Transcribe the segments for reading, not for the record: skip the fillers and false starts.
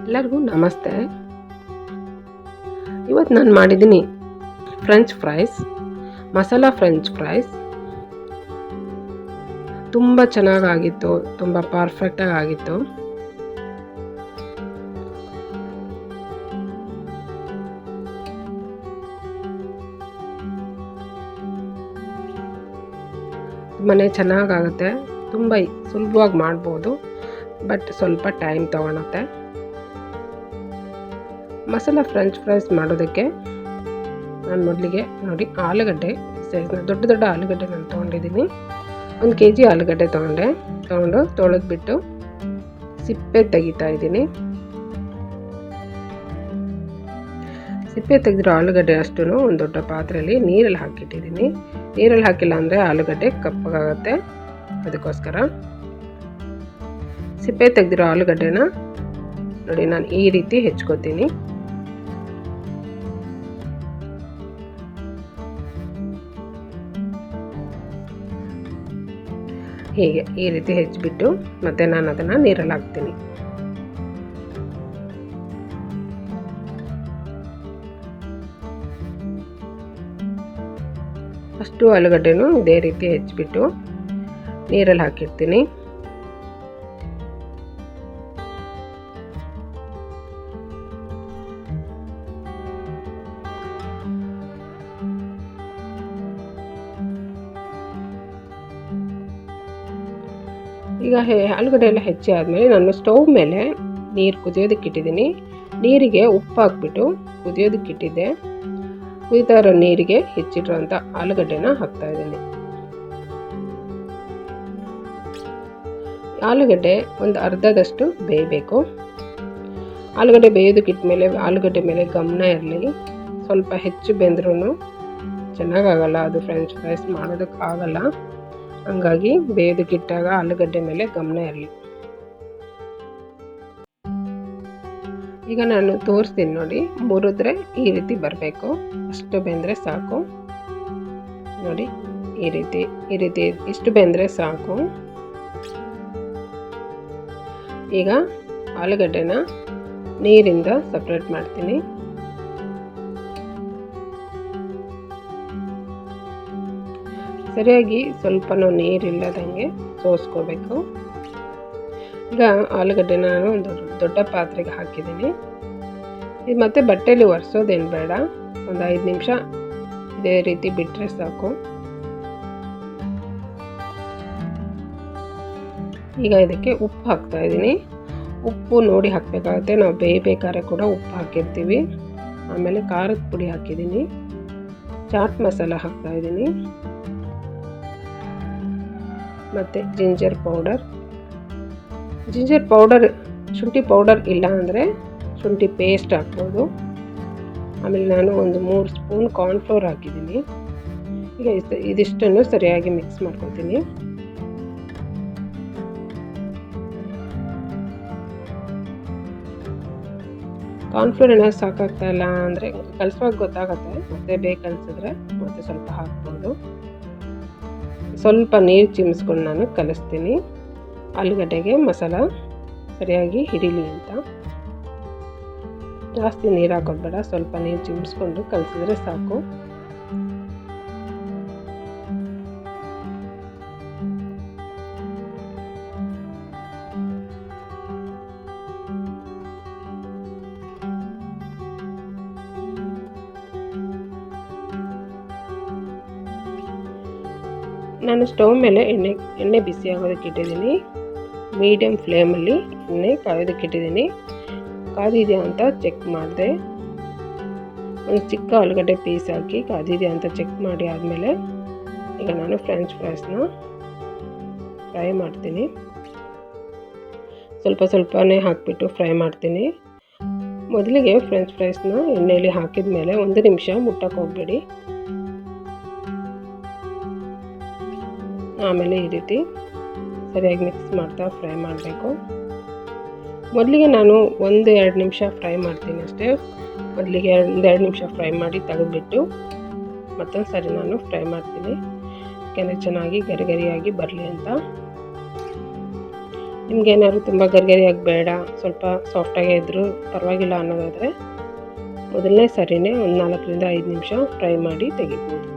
ಎಲ್ಲರಿಗೂ ನಮಸ್ತೆ. ಇವತ್ತು ನಾನು ಮಾಡಿದ್ದೀನಿ french fries, masala french fries. ತುಂಬ ಚೆನ್ನಾಗಾಗಿತ್ತು, ತುಂಬ ಪರ್ಫೆಕ್ಟಾಗಿ ಆಗಿತ್ತು. ತುಂಬಾ ಚೆನ್ನಾಗಾಗುತ್ತೆ, ತುಂಬ ಸುಲಭವಾಗಿ ಮಾಡ್ಬೋದು, ಬಟ್ ಸ್ವಲ್ಪ ಟೈಮ್ ತೊಗೊಳುತ್ತೆ. ಮಸಾಲ ಫ್ರೆಂಚ್ ಫ್ರೈಸ್ ಮಾಡೋದಕ್ಕೆ ನಾನು ಮೊದಲಿಗೆ ನೋಡಿ ಆಲೂಗಡ್ಡೆ ಸೈಜ್ನ ದೊಡ್ಡ ಆಲೂಗಡ್ಡೆ ನಾನು ತೊಗೊಂಡಿದ್ದೀನಿ. 1 kg ಆಲೂಗಡ್ಡೆ ತೊಗೊಂಡು ತೊಳೆದ್ಬಿಟ್ಟು ಸಿಪ್ಪೆ ತೆಗಿತಾ ಇದ್ದೀನಿ. ಸಿಪ್ಪೆ ತೆಗೆದಿರೋ ಆಲೂಗಡ್ಡೆ ಅಷ್ಟೂ ಒಂದು ದೊಡ್ಡ ಪಾತ್ರೆಯಲ್ಲಿ ನೀರಲ್ಲಿ ಹಾಕಿಟ್ಟಿದ್ದೀನಿ. ನೀರಲ್ಲಿ ಹಾಕಿಲ್ಲ ಅಂದರೆ ಆಲೂಗಡ್ಡೆ ಕಪ್ಪಗಾಗುತ್ತೆ, ಅದಕ್ಕೋಸ್ಕರ ಸಿಪ್ಪೆ ತೆಗೆದಿರೋ ಆಲೂಗಡ್ಡೆನ ನೋಡಿ ನಾನು ಈ ರೀತಿ ಹೆಚ್ಕೋತೀನಿ. ಹೀಗೆ ಈ ರೀತಿ ಹೆಚ್ಚಿಬಿಟ್ಟು ಮತ್ತೆ ನಾನು ಅದನ್ನು ನೀರಲ್ಲಿ ಹಾಕ್ತೀನಿ. ಅಷ್ಟು ಆಲೂಗಡ್ಡೆನೂ ಇದೇ ರೀತಿ ಹೆಚ್ಚಿಬಿಟ್ಟು ನೀರಲ್ಲಿ ಹಾಕಿರ್ತೀನಿ. ಈಗ ಆಲೂಗಡ್ಡೆ ಎಲ್ಲ ಹೆಚ್ಚಿ ಆದಮೇಲೆ ನಾನು ಸ್ಟವ್ ಮೇಲೆ ನೀರು ಕುದಿಯೋದಕ್ಕೆ ಇಟ್ಟಿದ್ದೀನಿ. ನೀರಿಗೆ ಉಪ್ಪು ಹಾಕ್ಬಿಟ್ಟು ಕುದಿಯೋದಕ್ಕೆ ಇಟ್ಟಿದ್ದೆ. ಕುದಿತಾ ಇರೋ ನೀರಿಗೆ ಹೆಚ್ಚಿಟ್ಟಿರೋಂಥ ಆಲೂಗಡ್ಡೆನ ಹಾಕ್ತಾ ಇದ್ದೀನಿ. ಆಲೂಗಡ್ಡೆ ಒಂದು ಅರ್ಧದಷ್ಟು ಬೇಯಬೇಕು. ಆಲೂಗಡ್ಡೆ ಬೇಯೋದಕ್ಕೆ ಇಟ್ಮೇಲೆ ಆಲೂಗಡ್ಡೆ ಮೇಲೆ ಗಮನ ಇರಲಿ. ಸ್ವಲ್ಪ ಹೆಚ್ಚು ಬೆಂದ್ರೂ ಚೆನ್ನಾಗಾಗಲ್ಲ, ಅದು ಫ್ರೆಂಚ್ ಫ್ರೈಸ್ ಮಾಡೋದಕ್ಕೆ ಆಗಲ್ಲ. ಹಂಗಾಗಿ ಬೇಯೋದಕ್ಕಿಟ್ಟಾಗ ಆಲೂಗಡ್ಡೆ ಮೇಲೆ ಗಮನ ಇರಲಿ. ಈಗ ನಾನು ತೋರಿಸ್ತೀನಿ ನೋಡಿ, ಮುರಿದ್ರೆ ಈ ರೀತಿ ಬರಬೇಕು, ಅಷ್ಟು ಬೆಂದರೆ ಸಾಕು. ನೋಡಿ ಈ ರೀತಿ ಇಷ್ಟು ಬೆಂದರೆ ಸಾಕು. ಈಗ ಆಲೂಗಡ್ಡೆನ ನೀರಿಂದ ಸಪ್ರೇಟ್ ಮಾಡ್ತೀನಿ. ಸರಿಯಾಗಿ ಸ್ವಲ್ಪನೂ ನೀರಿಲ್ಲದಂಗೆ ಸೋಸ್ಕೋಬೇಕು. ಈಗ ಆಲೂಗಡ್ಡೆನ ನಾನು ಒಂದು ದೊಡ್ಡ ಪಾತ್ರೆಗೆ ಹಾಕಿದ್ದೀನಿ. ಇದು ಮತ್ತೆ ಬಟ್ಟೆಯಲ್ಲಿ ಒರೆಸೋದೇನು ಬೇಡ, ಒಂದು 5 ನಿಮಿಷ ಇದೇ ರೀತಿ ಬಿಟ್ಟರೆ ಸಾಕು. ಈಗ ಇದಕ್ಕೆ ಉಪ್ಪು ಹಾಕ್ತಾ ಇದ್ದೀನಿ. ಉಪ್ಪು ನೋಡಿ ಹಾಕಬೇಕಾಗುತ್ತೆ, ನಾವು ಬೇಯಬೇಕಾದ್ರೆ ಕೂಡ ಉಪ್ಪು ಹಾಕಿರ್ತೀವಿ. ಆಮೇಲೆ ಖಾರದ ಪುಡಿ ಹಾಕಿದ್ದೀನಿ, ಚಾಟ್ ಮಸಾಲ ಹಾಕ್ತಾ ಇದ್ದೀನಿ, ಮತ್ತು ಜಿಂಜರ್ ಪೌಡರ್, ಶುಂಠಿ ಪೌಡರ್ ಇಲ್ಲ ಅಂದರೆ ಶುಂಠಿ ಪೇಸ್ಟ್ ಹಾಕ್ಬೋದು. ಆಮೇಲೆ ನಾನು ಒಂದು 3 ಸ್ಪೂನ್ ಕಾರ್ನ್ಫ್ಲೋರ್ ಹಾಕಿದ್ದೀನಿ. ಈಗ ಇದಿಷ್ಟನ್ನು ಸರಿಯಾಗಿ ಮಿಕ್ಸ್ ಮಾಡ್ಕೊತೀನಿ. ಕಾರ್ನ್ಫ್ಲೋರ್ ಏನಾದ್ರು ಸಾಕಾಗ್ತಾ ಇಲ್ಲ ಅಂದರೆ ಕಲಿಸುವಾಗ ಗೊತ್ತಾಗುತ್ತೆ, ಮತ್ತೆ ಬೇಕನ್ಸಿದ್ರೆ ಮತ್ತೆ ಸ್ವಲ್ಪ ಹಾಕ್ಬೋದು. ಸ್ವಲ್ಪ ನೀರು ಚಿಮ್ಸ್ಕೊಂಡು ನಾನು ಕಲಿಸ್ತೀನಿ, ಆಲೂಗಡ್ಡೆಗೆ ಮಸಾಲ ಸರಿಯಾಗಿ ಹಿಡೀಲಿ ಅಂತ. ಜಾಸ್ತಿ ನೀರು ಹಾಕೋದು ಬೇಡ, ಸ್ವಲ್ಪ ನೀರು ಚಿಮ್ಸ್ಕೊಂಡು ಕಲಿಸಿದ್ರೆ ಸಾಕು. ನಾನು ಸ್ಟವ್ ಮೇಲೆ ಎಣ್ಣೆ ಬಿಸಿ ಆಗೋದಕ್ಕೆ ಇಟ್ಟಿದ್ದೀನಿ. ಮೀಡಿಯಮ್ ಫ್ಲೇಮಲ್ಲಿ ಎಣ್ಣೆ ಕಾಯೋದಕ್ಕೆ ಇಟ್ಟಿದ್ದೀನಿ. ಕಾದಿದೆಯಾ ಅಂತ ಚೆಕ್ ಮಾಡಿದೆ. ಒಂದು ಚಿಕ್ಕ ಆಲೂಗಡ್ಡೆ ಪೀಸ್ ಹಾಕಿ ಕಾದಿದೆಯಾ ಅಂತ ಚೆಕ್ ಮಾಡಿ ಆದಮೇಲೆ ಈಗ ನಾನು ಫ್ರೆಂಚ್ ಫ್ರೈಸ್ನ ಫ್ರೈ ಮಾಡ್ತೀನಿ. ಸ್ವಲ್ಪನೇ ಹಾಕಿಬಿಟ್ಟು ಫ್ರೈ ಮಾಡ್ತೀನಿ. ಮೊದಲಿಗೆ ಫ್ರೆಂಚ್ ಫ್ರೈಸ್ನ ಎಣ್ಣೆಯಲ್ಲಿ ಹಾಕಿದ ಮೇಲೆ 1 ನಿಮಿಷ ಮುಟ್ಟಕ್ಕೆ ಹೋಗಬೇಡಿ. ಆಮೇಲೆ ಈ ರೀತಿ ಸರಿಯಾಗಿ ಮಿಕ್ಸ್ ಮಾಡ್ತಾ ಫ್ರೈ ಮಾಡಬೇಕು. ಮೊದಲಿಗೆ ನಾನು 1-2 ನಿಮಿಷ ಫ್ರೈ ಮಾಡ್ತೀನಿ ಅಷ್ಟೇ. ಮೊದಲಿಗೆ 1-2 ನಿಮಿಷ ಫ್ರೈ ಮಾಡಿ ತೆಗೆದುಬಿಟ್ಟು ಮತ್ತೊಂದು ಸರಿ ನಾನು ಫ್ರೈ ಮಾಡ್ತೀನಿ, ಯಾಕೆಂದರೆ ಚೆನ್ನಾಗಿ ಗರಿಯಾಗಿ ಬರಲಿ ಅಂತ. ನಿಮ್ಗೇನಾದ್ರು ತುಂಬ ಗರಿಗರಿಯಾಗಿ ಬೇಡ, ಸ್ವಲ್ಪ ಸಾಫ್ಟಾಗೇ ಇದ್ದರೂ ಪರವಾಗಿಲ್ಲ ಅನ್ನೋದಾದರೆ ಮೊದಲನೇ ಸರಿನೇ ಒಂದು 4ರಿಂದ 5 ನಿಮಿಷ ಫ್ರೈ ಮಾಡಿ ತೆಗಿಬೋದು.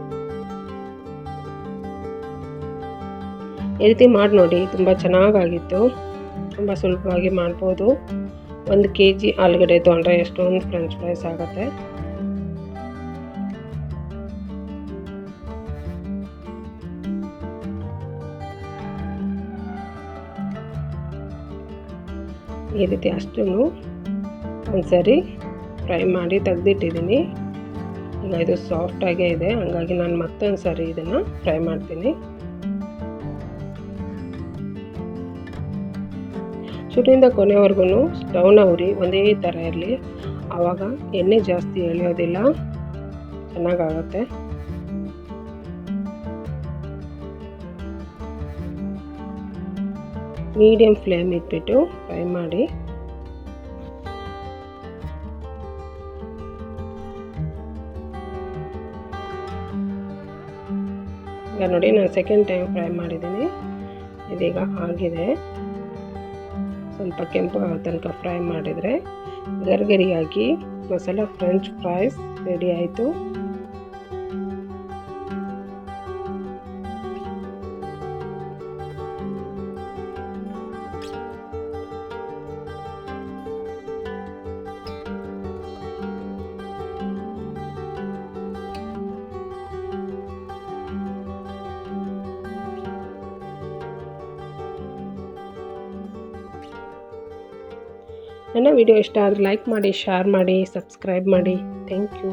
ಈ ರೀತಿ ಮಾಡಿ ನೋಡಿ, ತುಂಬ ಚೆನ್ನಾಗಾಗಿತ್ತು. ತುಂಬ ಸುಲಭವಾಗಿ ಮಾಡ್ಬೋದು. 1 kg ಆಲೂಗಡ್ಡೆ ತೊಗೊಂಡ್ರೆ ಎಷ್ಟೊಂದು ಫ್ರೆಂಚ್ ಫ್ರೈಸ್ ಆಗುತ್ತೆ. ಈ ರೀತಿ ಅಷ್ಟನ್ನು ಒಂದ್ಸರಿ ಫ್ರೈ ಮಾಡಿ ತೆಗೆದಿಟ್ಟಿದ್ದೀನಿ. ಈಗ ಇದು ಸಾಫ್ಟಾಗೇ ಇದೆ, ಹಾಗಾಗಿ ನಾನು ಮತ್ತೊಂದು ಸರಿ ಇದನ್ನು ಫ್ರೈ ಮಾಡ್ತೀನಿ. ಶುರುವಿಂದ ಕೊನೆವರೆಗೂ ಸ್ಟವ್ನ ಉರಿ ಒಂದೇ ಥರ ಇರಲಿ, ಆವಾಗ ಎಣ್ಣೆ ಜಾಸ್ತಿ ಎಳೆಯೋದಿಲ್ಲ, ಚೆನ್ನಾಗಾಗುತ್ತೆ. ಮೀಡಿಯಮ್ ಫ್ಲೇಮ್ ಇಟ್ಬಿಟ್ಟು ಫ್ರೈ ಮಾಡಿ. ಈಗ ನೋಡಿ, ನಾನು ಸೆಕೆಂಡ್ ಟೈಮ್ ಫ್ರೈ ಮಾಡಿದ್ದೀನಿ. ಇದೀಗ ಆಗಿದೆ. ಸ್ವಲ್ಪ ಕೆಂಪು ಆಗೋ ತನಕ ಫ್ರೈ ಮಾಡಿದರೆ ಗರಿಗರಿಯಾಗಿ ಮಸಾಲ ಫ್ರೆಂಚ್ ಫ್ರೈಸ್ ರೆಡಿ ಆಯಿತು. ನನ್ನ ವಿಡಿಯೋ ಇಷ್ಟ ಆದರೆ ಲೈಕ್ ಮಾಡಿ, ಶೇರ್ ಮಾಡಿ, ಸಬ್ಸ್ಕ್ರೈಬ್ ಮಾಡಿ. Thank you.